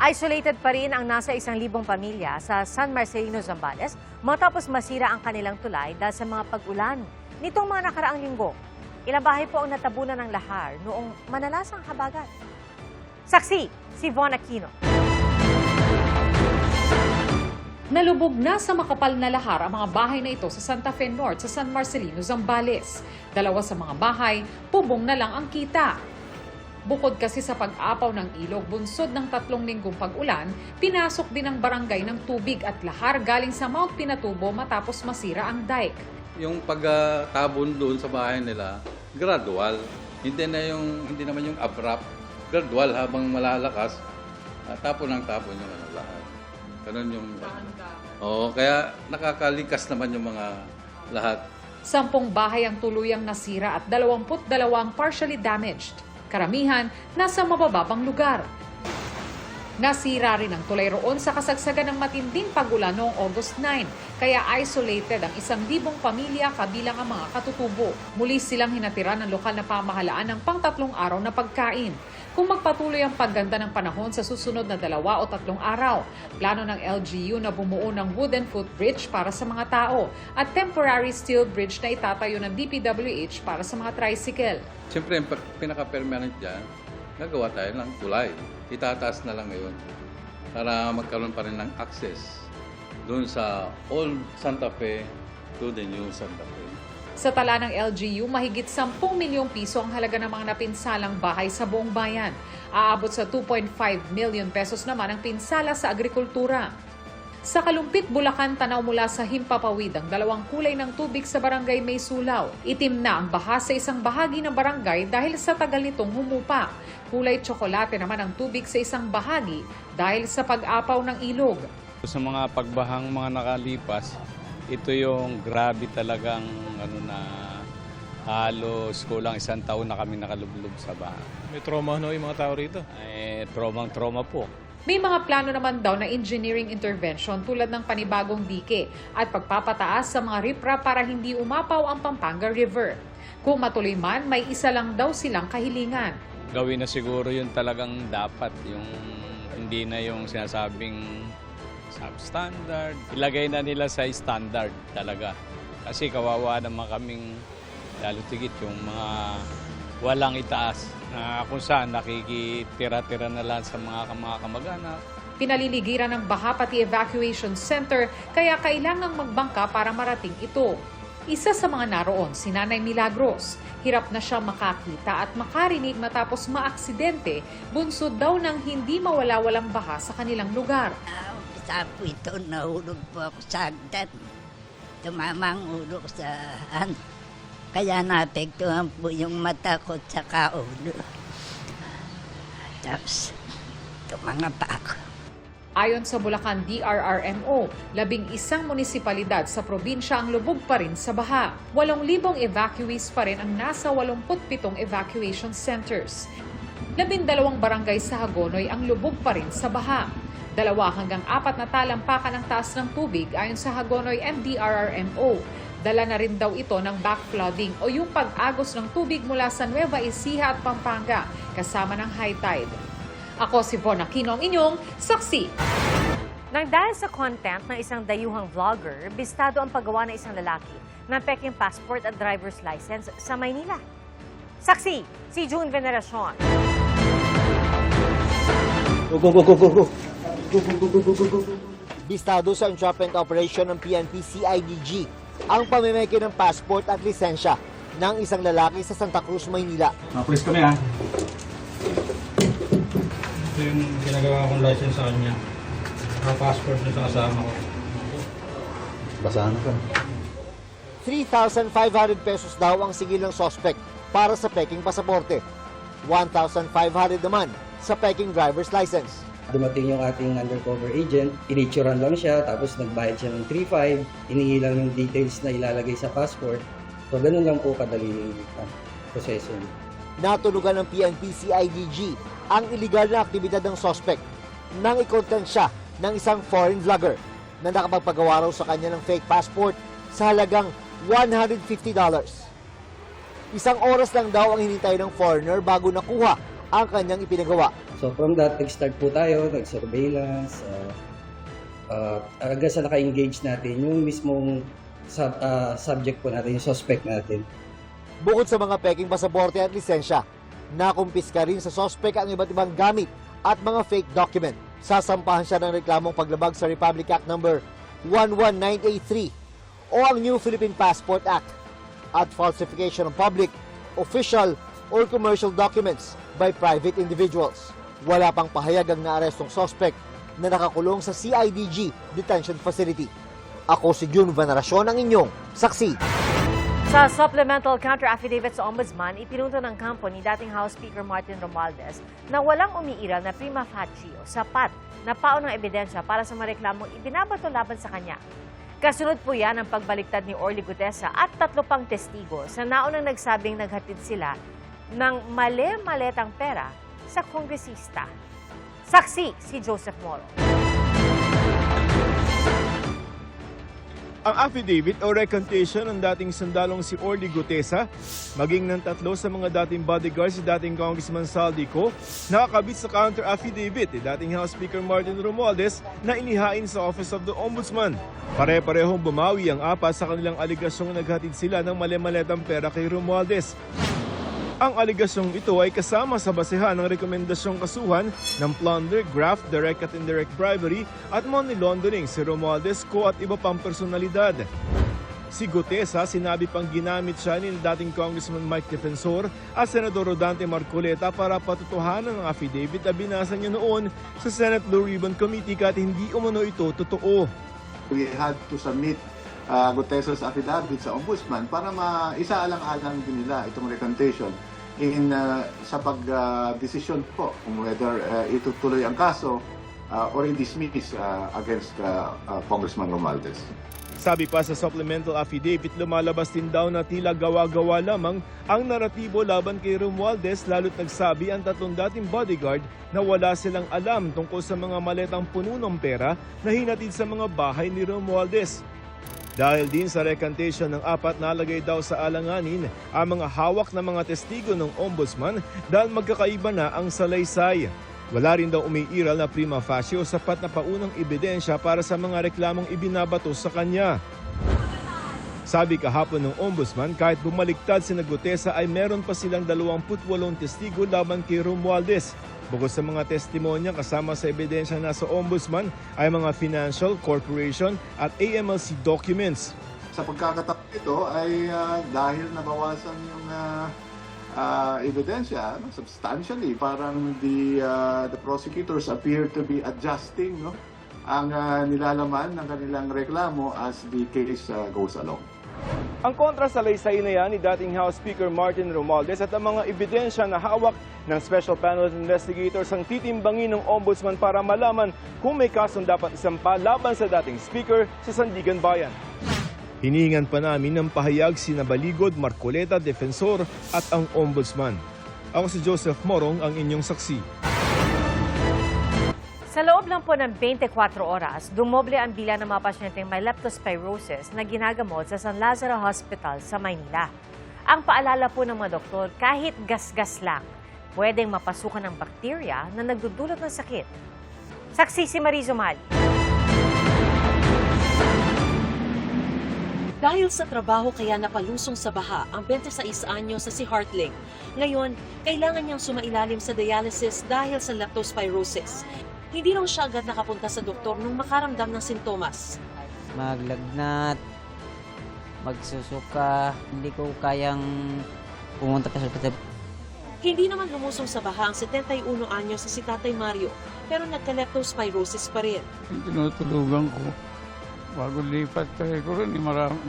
Isolated pa rin ang nasa 1,000 pamilya sa San Marcelino, Zambales matapos masira ang kanilang tulay dahil sa mga pag-ulan nitong mga nakaraang linggo. Ilang bahay po ang natabunan ng lahar noong manalasang habagat. Saksi, si Von Aquino. Nalubog na sa makapal na lahar ang mga bahay na ito sa Santa Fe North sa San Marcelino, Zambales. 2 sa mga bahay, bubong na lang ang kita. Bukod kasi sa pag-apaw ng ilog, bunsod ng 3 linggong pag-ulan, pinasok din ang barangay ng tubig at lahar galing sa Mount Pinatubo matapos masira ang dike. Yung pagtabon doon sa bahay nila, gradual. Hindi naman yung abrupt. Gradual habang malalakas, tapon ng tapon yung lahat. Ganun yung... Oo, kaya nakakalikas naman yung mga lahat. 10 bahay ang tuluyang nasira at 22 ang partially damaged. Karamihan nasa mabababang lugar. Nasira rin ang tulay roon sa kasagsagan ng matinding pag-ulan noong August 9, kaya isolated ang 1,000 pamilya kabilang ang mga katutubo. Muli silang hinatira ng lokal na pamahalaan ng pang-3 araw na pagkain. Kung magpatuloy ang pagganda ng panahon sa susunod na 2 o 3 araw, plano ng LGU na bumuo ng wooden footbridge para sa mga tao at temporary steel bridge na itatayo ng DPWH para sa mga tricycle. Siyempre, yung pinaka-permanent dyan, nagawa tayo ng tulay. Itataas na lang ngayon para magkaroon pa rin ng access doon sa old Santa Fe to the new Santa Fe. Sa tala ng LGU, mahigit 10 milyong piso ang halaga ng mga napinsalang bahay sa buong bayan. Aabot sa 2.5 million pesos naman ang pinsala sa agrikultura. Sa Kalumpit, Bulacan, tanaw mula sa himpapawid ang 2 kulay ng tubig sa barangay May Sulaw. Itim na ang baha sa isang bahagi ng barangay dahil sa tagal nitong humupa. Kulay tsokolate naman ang tubig sa isang bahagi dahil sa pag-apaw ng ilog. Sa mga pagbahang mga nakalipas, ito yung grabe talagang halos kulang 1 taon na kami nakalublob sa baha. May trauma yung mga tao rito? Trauma po. May mga plano naman daw na engineering intervention tulad ng panibagong dike at pagpapataas sa mga riprap para hindi umapaw ang Pampanga River. Kung matuloy man, may isa lang daw silang kahilingan. Gawin na siguro yun talagang dapat, yung hindi na yung sinasabing substandard. Ilagay na nila sa standard talaga. Kasi kawawa naman kaming lalo tigit yung mga walang itaas na kung saan nakikitira-tira na lang sa mga kamag-anak. Pinaliligiran ng baha pati evacuation center kaya kailangang magbangka para marating ito. Isa sa mga naroon, si Nanay Milagros. Hirap na siya makakita at makarinig matapos maaksidente, bunsod daw ng hindi mawala-walang baha sa kanilang lugar. Sa po ito, nahulog po ako sa hagdan. Tumama ang ulo ko sa kaya naapektuhan po yung mata ko at saka ulo. Tapos, tumanga pa ako. Ayon sa Bulacan DRRMO, 11 munisipalidad sa probinsya ang lubog pa rin sa baha. 8,000 evacuees pa rin ang nasa 87 evacuation centers. 12 barangay sa Hagonoy ang lubog pa rin sa baha. 2 hanggang 4 na talampakan ang taas ng tubig ayon sa Hagonoy MDRRMO. Dala na rin daw ito ng backflooding o yung pag-agos ng tubig mula sa Nueva Ecija at Pampanga kasama ng high tide. Ako si Von Aquino, ang inyong saksi. Nang dahil sa content ng isang dayuhang vlogger, bistado ang paggawa ng isang lalaki ng peking passport at driver's license sa Maynila. Saksi, si June Veneracion. Go. Bistado sa entrapment operation ng PNP CIDG ang pamimeke ng passport at lisensya ng isang lalaki sa Santa Cruz, Maynila. Police kami ha. Ito yung ginagawa kong license sa kanya. Passport niya sa kasama ko. Basahan ka. 3,500 pesos daw ang sigil ng suspect para sa peking pasaporte. 1,500 naman sa peking driver's license. Dumating yung ating undercover agent, inituran lang siya, tapos nagbayad siya ng 3,500, inihi lang yung details na ilalagay sa passport. So, ganun lang po kadali yung proseso. Natulugan ng PNP CIDG ang iligal na aktibidad ng suspect nang i-content siya ng isang foreign vlogger na nakapagpagawa raw sa kanya ng fake passport sa halagang $150. Isang oras lang daw ang hinintay ng foreigner bago nakuha ang kanyang ipinagawa. So from that, nag-start po tayo, nag-surveillance, hanggang sa naka-engage natin yung mismong subject po natin, yung suspect natin. Bukod sa mga peking pasaporte at lisensya, nakumpiska rin sa suspect ang iba't ibang gamit at mga fake document. Sasampahan siya ng reklamong paglabag sa Republic Act No. 11983 o ang New Philippine Passport Act at falsification of public, official, or commercial documents by private individuals. Wala pang pahayag ang naarestong suspect na nakakulong sa CIDG Detention Facility. Ako si June Veneracion, ang inyong saksi. Sa supplemental counter-affidavit sa Ombudsman, ipinunto ng kampo ni dating House Speaker Martin Romualdez na walang umiiral na prima facie o sapat na paunang ebidensya para sa mareklamong ibinabato laban sa kanya. Kasunod po yan ang pagbaliktad ni Orly Gutesa at 3 pang testigo sa naunang nagsabing naghatid sila ng mali-maletang pera sa kongresista. Saksi si Joseph Moro. Ang affidavit o recantation ng dating sundalong si Orly Gutesa, maging ng 3 sa mga dating bodyguards si dating Congressman Saldico, nakakabit sa counter-affidavit ni dating House Speaker Martin Romualdez na inihain sa Office of the Ombudsman. Pare-parehong bumawi ang 4 sa kanilang aligasyong naghatid sila ng mali-maletang pera kay Romualdez. Ang aligasyong ito ay kasama sa basehan ng rekomendasyong kasuhan ng plunder, graft, direct at indirect bribery at money laundering si Romualdez Co. at iba pang personalidad. Si Gutesa, sinabi pang ginamit siya ni dating Congressman Mike Defensor at Senador Rodante Marcoleta para patutuhanan ang affidavit na binasa niya noon sa Senate Blue Ribbon Committee kahit hindi umano ito totoo. We had to submit Gutesa's affidavit sa Ombudsman para maisaalang-alang din nila itong recantation sa pag-desisyon po kung whether itutuloy ang kaso or i-dismiss against Congressman Romualdez. Sabi pa sa supplemental affidavit, lumalabas din daw na tila gawa-gawa lamang ang naratibo laban kay Romualdez, lalo't nagsabi ang 3 dating bodyguard na wala silang alam tungkol sa mga maletang puno ng pera na hinatid sa mga bahay ni Romualdez. Dahil din sa recantation ng 4, nalagay daw sa alanganin ang mga hawak na mga testigo ng Ombudsman dahil magkakaiba na ang salaysay. Wala rin daw umiiral na prima facie o sapat na paunang ebidensya para sa mga reklamong ibinabato sa kanya. Sabi kahapon ng Ombudsman, kahit bumaliktad si Gutesa ay meron pa silang 28 testigo laban kay Romualdez. Bukod sa mga testimonya, kasama sa ebidensya nasa Ombudsman ay mga financial, corporation at AMLC documents. Sa pagkakataon ito ay dahil nabawasan yung ebidensya substantially, parang the prosecutors appear to be adjusting ang nilalaman ng kanilang reklamo as the case goes along. Ang kontra sa laysay na yan ni dating House Speaker Martin Romualdez at ang mga ebidensya na hawak ng Special Panel of Investigators ang titimbangin ng Ombudsman para malaman kung may kasong dapat isampa laban sa dating Speaker sa Sandigan Bayan. Hinihingan pa namin ng pahayag sina Baligod, Marcoleta, Defensor at ang Ombudsman. Ako si Joseph Morong, ang inyong saksi. Sa loob lang po ng 24 oras, dumoble ang bilang ng mga pasyenteng may leptospirosis na ginagamot sa San Lazaro Hospital sa Maynila. Ang paalala po ng mga doktor, kahit gas-gas lang, pwedeng mapasukan ng bakterya na nagdudulot ng sakit. Saksi si Marizo Mali. Dahil sa trabaho kaya napalusong sa baha ang 26 anyo sa si Hartling. Ngayon, kailangan niyang sumailalim sa dialysis dahil sa leptospirosis. Hindi raw siya agad nakapunta sa doktor nung makaramdam ng sintomas. Maglagnat, magsusuka, hindi ko kayang pumunta sa ospital. Hindi naman lumusong sa baha ang 71 anyo sa si Tatay Mario, pero nagka-leptospirosis pa rin. Tinutulugan ko. Bago lipat kasi ko rin,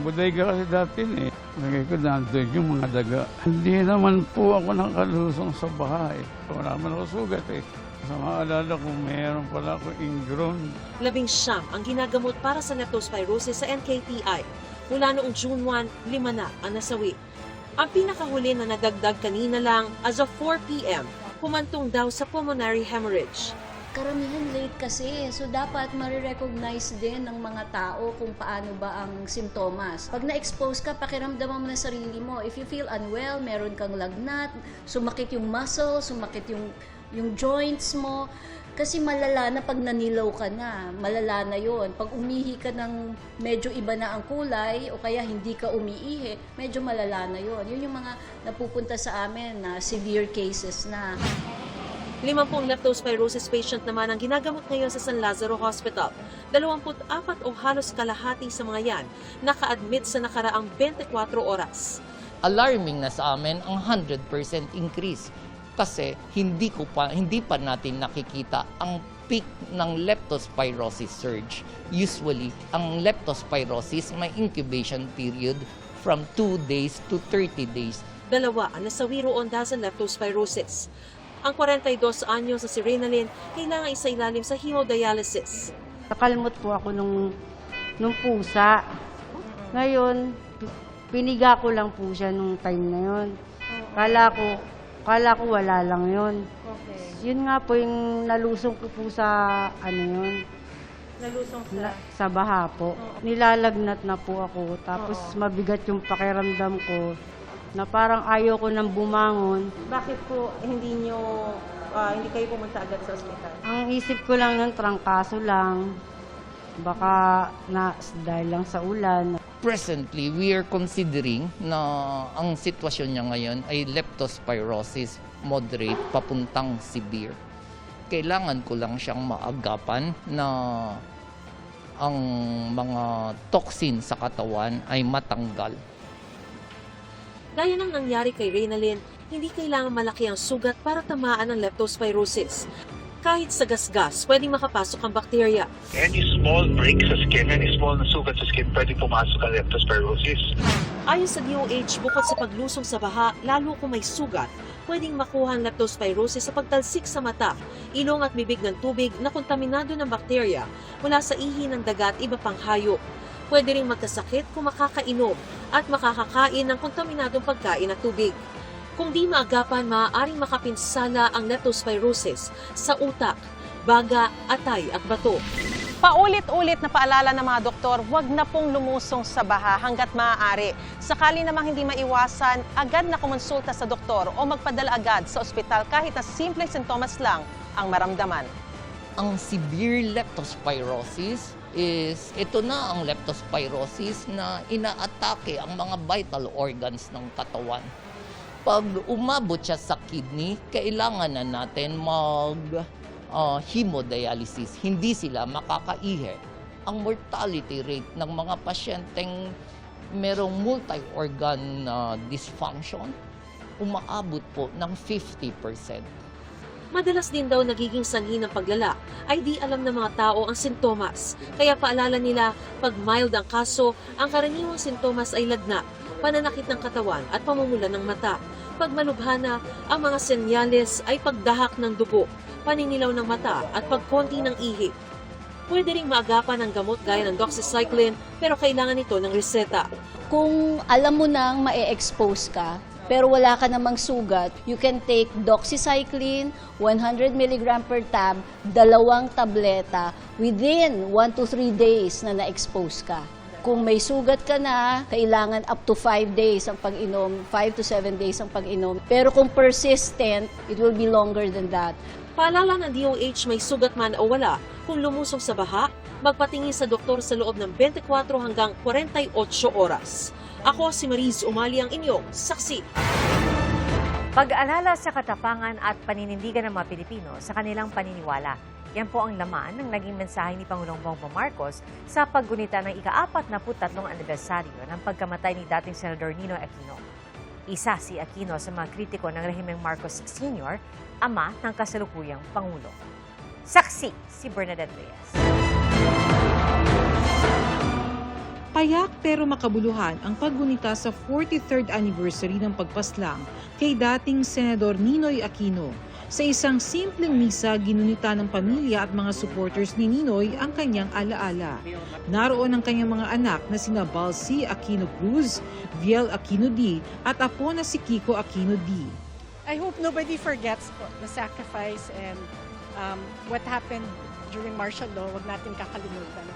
bodega kasi dati eh. Lagay ko nandun yung mga daga. Hindi naman po ako nakalusong sa bahay. Wala man ako sugat eh. Sa maalala ko, mayroon pala ako ingrown. 19 ang ginagamot para sa leptospirosis sa NKTI. Mula noong June 1, 5 na ang nasawi. Ang pinakahuli na nadagdag kanina lang as of 4 p.m., humantong daw sa pulmonary hemorrhage. Karamihan late kasi, so dapat marirecognize din ng mga tao kung paano ba ang simptomas. Pag na-expose ka, pakiramdaman mo na sarili mo. If you feel unwell, meron kang lagnat, sumakit yung muscle, sumakit yung joints mo. Kasi malala na pag nanilaw ka na, malala na yon. Pag umihi ka ng medyo iba na ang kulay o kaya hindi ka umiihi, medyo malala na yon. Yun yung mga napupunta sa amin na severe cases na. 50 leptospirosis patient naman ang ginagamot ngayon sa San Lazaro Hospital. 24 o halos kalahati sa mga yan naka-admit sa nakaraang 24 oras. Alarming na sa amin ang 100% increase kasi hindi pa natin nakikita ang peak ng leptospirosis surge. Usually, ang leptospirosis may incubation period from 2 days to 30 days. 2 ang nasawi roon dahil sa leptospirosis. Ang 42 anyos na si Reynalyn kailangan isailalim sa hemodialysis. Nakalmot po ako nung pusa. Ngayon, piniga ko lang po siya nung time na yun. Kala ko wala lang yun. Okay. Yun nga po yung nalusong ko po sa yun. Nalusong sa baha po. Nilalagnat na po ako. Tapos mabigat yung pakiramdam ko. Na parang ayaw ko nang bumangon. Bakit po hindi kayo pumunta agad sa ospital? Ang isip ko lang nun, trangkaso lang. Baka dahil lang sa ulan. Presently, we are considering na ang sitwasyon niya ngayon ay leptospirosis moderate papuntang severe. Kailangan ko lang siyang maagapan na ang mga toxin sa katawan ay matanggal. Gaya ng nangyari kay Reynalyn, hindi kailangan malaki ang sugat para tamaan ng leptospirosis. Kahit sa gasgas, pwedeng makapasok ang bakterya. Any small break sa skin, any small na sugat sa skin, pwedeng pumasok ang leptospirosis. Ayon sa DOH, bukod sa paglusong sa baha, lalo kung may sugat, pwedeng makuha ang leptospirosis sa pagtalsik sa mata, ilong at bibig ng tubig na kontaminado ng bakterya mula sa ihi ng dagat iba pang hayop. Pwede ring magkasakit kung makakainom at makakakain ng kontaminadong pagkain at tubig. Kung di maagapan, maaaring makapinsala ang leptospirosis sa utak, baga, atay at bato. Paulit-ulit na paalala ng mga doktor, huwag na pong lumusong sa baha hanggat maaari. Sakali namang hindi maiwasan, agad na kumonsulta sa doktor o magpadala agad sa ospital kahit na simpleng sintomas lang ang maramdaman. Ang severe leptospirosis is ito na ang leptospirosis na inaatake ang mga vital organs ng katawan. Pag umabot siya sa kidney, kailangan na natin hemodialysis. Hindi sila makakaihi. Ang mortality rate ng mga pasyenteng merong multi-organ dysfunction, umaabot po ng 50%. Madalas din daw nagiging sanhi ng paglala ay di alam ng mga tao ang sintomas. Kaya paalala nila, pag mild ang kaso, ang karaniwang sintomas ay lagnat, pananakit ng katawan at pamumula ng mata. Pag malubha na, ang mga senyales ay pagdahak ng dugo, paninilaw ng mata at pagkonti ng ihi. Pwede ring maagapan ng gamot gaya ng doxycycline pero kailangan ito ng reseta. Kung alam mo nang ma-expose ka, pero wala ka namang sugat, you can take doxycycline, 100 mg per tab, 2 tableta, within 1 to 3 days na na-expose ka. Kung may sugat ka na, kailangan up to 5 days ang pag-inom, 5 to 7 days ang pag-inom. Pero kung persistent, it will be longer than that. Paalala ng DOH may sugat man o wala, kung lumusong sa baha, magpatingin sa doktor sa loob ng 24 hanggang 48 oras. Ako si Mariz Umali, ang inyong saksi. Pag-alala sa katapangan at paninindigan ng mga Pilipino sa kanilang paniniwala. Yan po ang laman ng naging mensahe ni Pangulong Bongbong Marcos sa paggunita ng ika-43 anibersaryo ng pagkamatay ni dating Senador Ninoy Aquino. Isa si Aquino sa mga kritiko ng rehimeng Marcos Sr., ama ng kasalukuyang Pangulo. Saksi si Bernadette Reyes. Payak pero makabuluhan ang paggunita sa 43rd anniversary ng pagpaslang kay dating Senador Ninoy Aquino. Sa isang simpleng misa, ginunita ng pamilya at mga supporters ni Ninoy ang kanyang alaala. Naroon ang kanyang mga anak na sina Balsi Aquino Cruz, Viel Aquino D. at apo na si Kiko Aquino D. I hope nobody forgets the sacrifice and what happened during martial law, wag natin kakalimutan.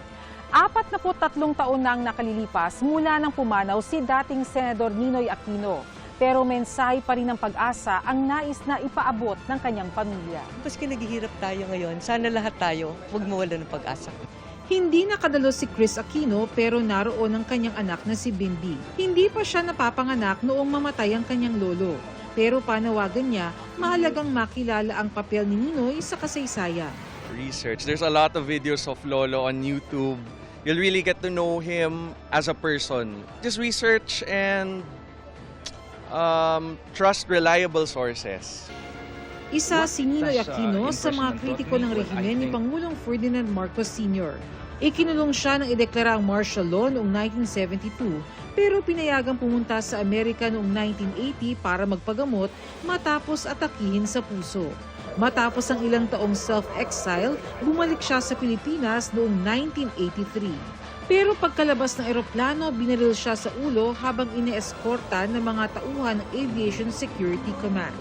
43 taon na ang nakalilipas mula nang pumanaw si dating Senador Ninoy Aquino. Pero mensahe pa rin ng pag-asa ang nais na ipaabot ng kanyang pamilya. Maski naghihirap tayo ngayon, sana lahat tayo huwag mawala ng pag-asa. Hindi nakadalo si Chris Aquino pero naroon ang kanyang anak na si Bimbi. Hindi pa siya napapanganak noong mamatay ang kanyang lolo. Pero panawagan niya, mahalagang makilala ang papel ni Ninoy sa kasaysayan. Research. There's a lot of videos of Lolo on YouTube. You'll really get to know him as a person. Just research and trust reliable sources. Isa si Ninoy Aquino sa mga kritiko ng rehimen ni Pangulong Ferdinand Marcos Sr. Ikinulong siya nang ideklara ang martial law noong 1972 pero pinayagang pumunta sa Amerika noong 1980 para magpagamot matapos atakihin sa puso. Matapos ang ilang taong self-exile, bumalik siya sa Pilipinas noong 1983. Pero pagkalabas ng eroplano, binaril siya sa ulo habang ine-eskorta ng mga tauhan ng Aviation Security Command.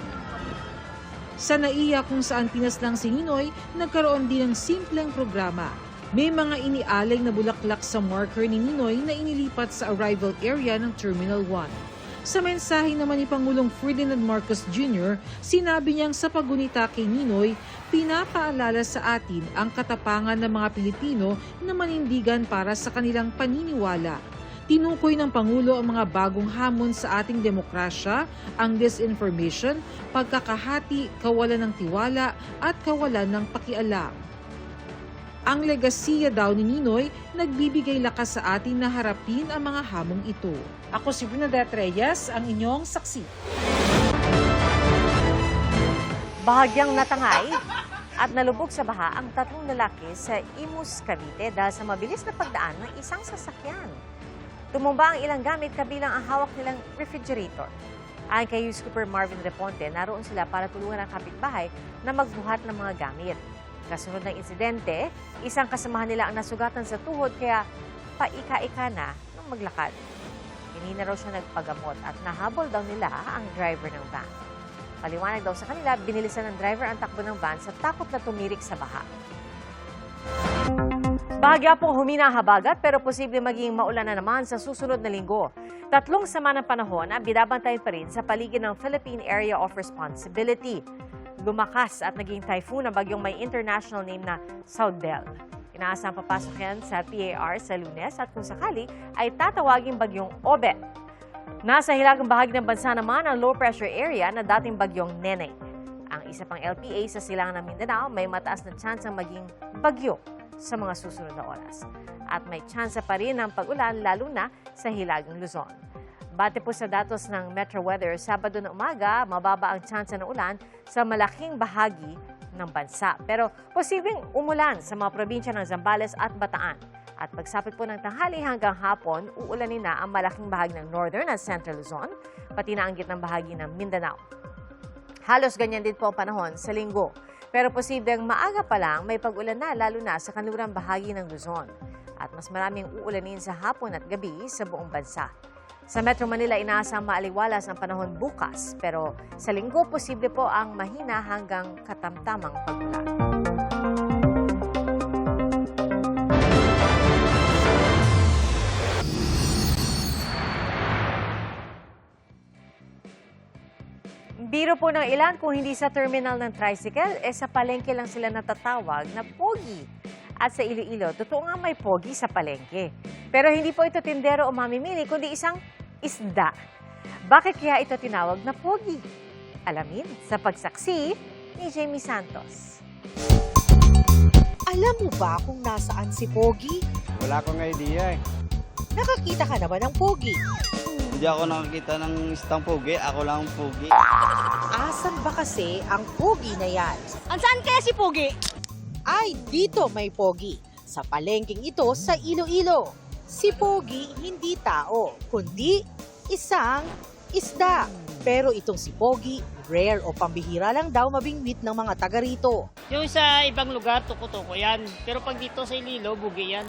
Sa NAIA kung saan pinaslang si Ninoy, nagkaroon din ng simpleng programa. May mga inialay na bulaklak sa marker ni Ninoy na inilipat sa arrival area ng Terminal 1. Sa mensahe naman ni Pangulong Ferdinand Marcos Jr., sinabi niyang sa paggunita kay Ninoy, pinapaalala sa atin ang katapangan ng mga Pilipino na manindigan para sa kanilang paniniwala. Tinukoy ng Pangulo ang mga bagong hamon sa ating demokrasya, ang disinformation, pagkakahati, kawalan ng tiwala at kawalan ng pakialam. Ang legasiya daw ni Ninoy nagbibigay lakas sa atin na harapin ang mga hamong ito. Ako si Bernadette Reyes, ang inyong saksi. Bahagyang natangay at nalubog sa baha ang 3 lalaki sa Imus, Cavite dahil sa mabilis na pagdaan ng isang sasakyan. Tumumba ang ilang gamit kabilang ang hawak nilang refrigerator. Ayon kay News Cooper Marvin Reponte, naroon sila para tulungan ang kapitbahay na magbuhat ng mga gamit. Kasunod ng insidente, isang kasamahan nila ang nasugatan sa tuhod kaya paika-ika na ng maglakad. Hindi na raw siya nagpagamot at nahabol daw nila ang driver ng van. Paliwanag daw sa kanila, binilisan ng driver ang takbo ng van sa takot na tumirik sa baha. Bahagya pong humina ang habagat pero posible maging maulan na naman sa susunod na linggo. 3 sama ng panahon ang binabantayan pa rin sa paligid ng Philippine Area of Responsibility. Lumakas at naging typhoon ang bagyong may international name na Saudel. Inaasang papasok yan sa PAR sa Lunes at kung sakali ay tatawaging bagyong Obet. Nasa hilagang bahagi ng bansa naman ang low pressure area na dating bagyong Neneng. Ang isa pang LPA sa silangan ng Mindanao may mataas na tsansang maging bagyo sa mga susunod na oras. At may tsansa pa rin ng pag-ulan lalo na sa hilagang Luzon. Bate po sa datos ng Metro Weather, Sabado na umaga, mababa ang tsansa ng ulan sa malaking bahagi ng bansa. Pero posibleng umulan sa mga probinsya ng Zambales at Bataan. At pagsapit po ng tanghali hanggang hapon, uulanin na ang malaking bahagi ng Northern at Central Luzon, pati na ang gitnang bahagi ng Mindanao. Halos ganyan din po ang panahon sa linggo. Pero posibleng maaga pa lang may pag-ulan na lalo na sa kanlurang bahagi ng Luzon. At mas maraming uulanin sa hapon at gabi sa buong bansa. Sa Metro Manila, inaasang maaliwalas ang panahon bukas. Pero sa linggo, posible po ang mahina hanggang katamtamang pag-ulan. Biro po ng ilan kung hindi sa terminal ng tricycle, sa palengke lang sila natatawag na pogi. At sa Iloilo, totoo nga may pogi sa palengke. Pero hindi po ito tindero o mamimili, kundi isang isda. Bakit kaya ito tinawag na pogi? Alamin sa pagsaksi ni Jamie Santos. Alam mo ba kung nasaan si Pogi? Wala akong idea eh. Nakakita ka na ba ng Pogi? Hindi ako nakakita ng isang pogi, ako lang ang pogi. Asan ba kasi ang Pogi na yan? Saan kaya si Pogi? Ay, dito may Pogi. Sa palengking ito sa Iloilo. Si Pogi hindi tao, kundi isang isda. Pero itong si Pogi, rare o pambihira lang daw mabingwit ng mga taga rito. Yung sa ibang lugar, tuko-tuko yan. Pero pag dito sa Iloilo, bugi yan.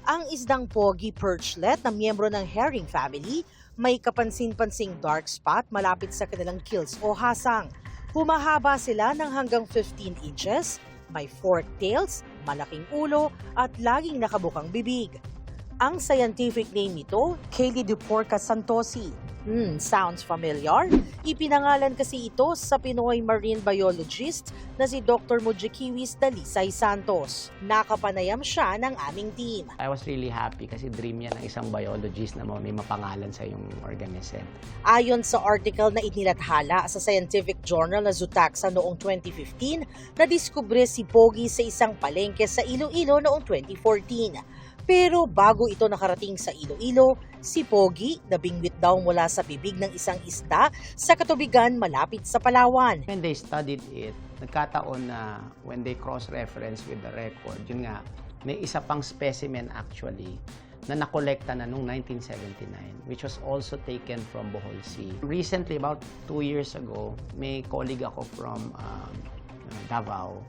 Ang isdang Pogi perchlet na miyembro ng herring family, may kapansin-pansing dark spot malapit sa kanilang gills o hasang. Humahaba sila ng hanggang 15 inches, May forked tails, malaking ulo at laging nakabukang bibig. Ang scientific name nito, Chelidoporca santosi. Sounds familiar? Ipinangalan kasi ito sa Pinoy marine biologist na si Dr. Mujikiwis Dalisay Santos. Nakapanayam siya ng aming team. I was really happy kasi dream yan ng isang biologist na may mapangalan sa yung organism. Ayon sa article na inilathala sa scientific journal na Zootaxa noong 2015, nadiskubre si Pogi sa isang palengke sa Iloilo noong 2014. Pero bago ito nakarating sa Iloilo, si Pogi nabingwit daw mula sa bibig ng isang isda sa katubigan malapit sa Palawan. When they studied it, nagkataon na when they cross-reference with the record, yun nga, may isa pang specimen actually na nakolekta na noong 1979, which was also taken from Bohol Sea. Recently, about 2 years ago, may colleague ako from Davao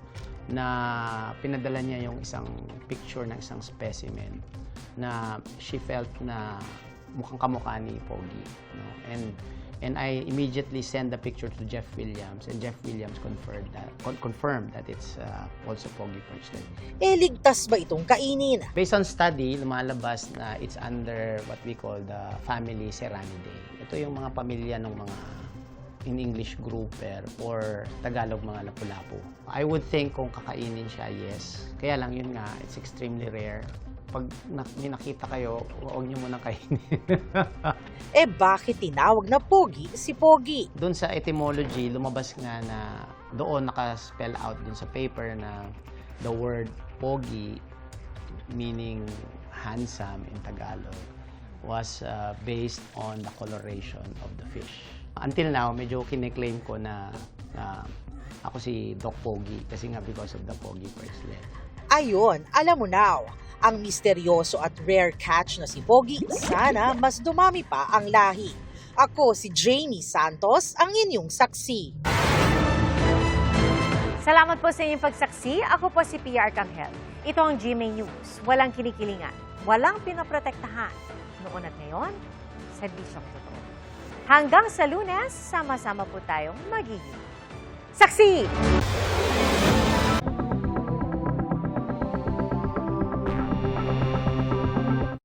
na pinadala niya yung isang picture ng isang specimen na she felt na mukhang kamukha ni Pogi. No? And I immediately sent the picture to Jeff Williams, and Jeff Williams confirmed that it's also Pogi Perchlet. Ligtas ba itong kainin? Based on study, lumalabas na it's under what we call the family Serranidae. Ito yung mga pamilya ng mga in English grouper or Tagalog mga lapu-lapu. I would think kung kakainin siya, yes. Kaya lang yun nga, it's extremely rare. Pag may nakita kayo, huwag niyo munang kainin. Bakit tinawag na Pogi si Pogi? Doon sa etymology, lumabas nga na doon naka-spell out dun sa paper na the word Pogi, meaning handsome in Tagalog, was based on the coloration of the fish. Until now, medyo kine-claim ko na ako si Doc Pogi kasi nga because of the Pogi Perchlet. Ayun, alam mo now, ang misteryoso at rare catch na si Pogi, sana mas dumami pa ang lahi. Ako si Jamie Santos, ang inyong saksi. Salamat po sa inyong pagsaksi. Ako po si Pia Arcangel. Ito ang GMA News. Walang kinikilingan, walang pinoprotektahan. Noon at ngayon, serbisyong totoo. Hanggang sa Lunes, sama-sama po tayong magiging saksi!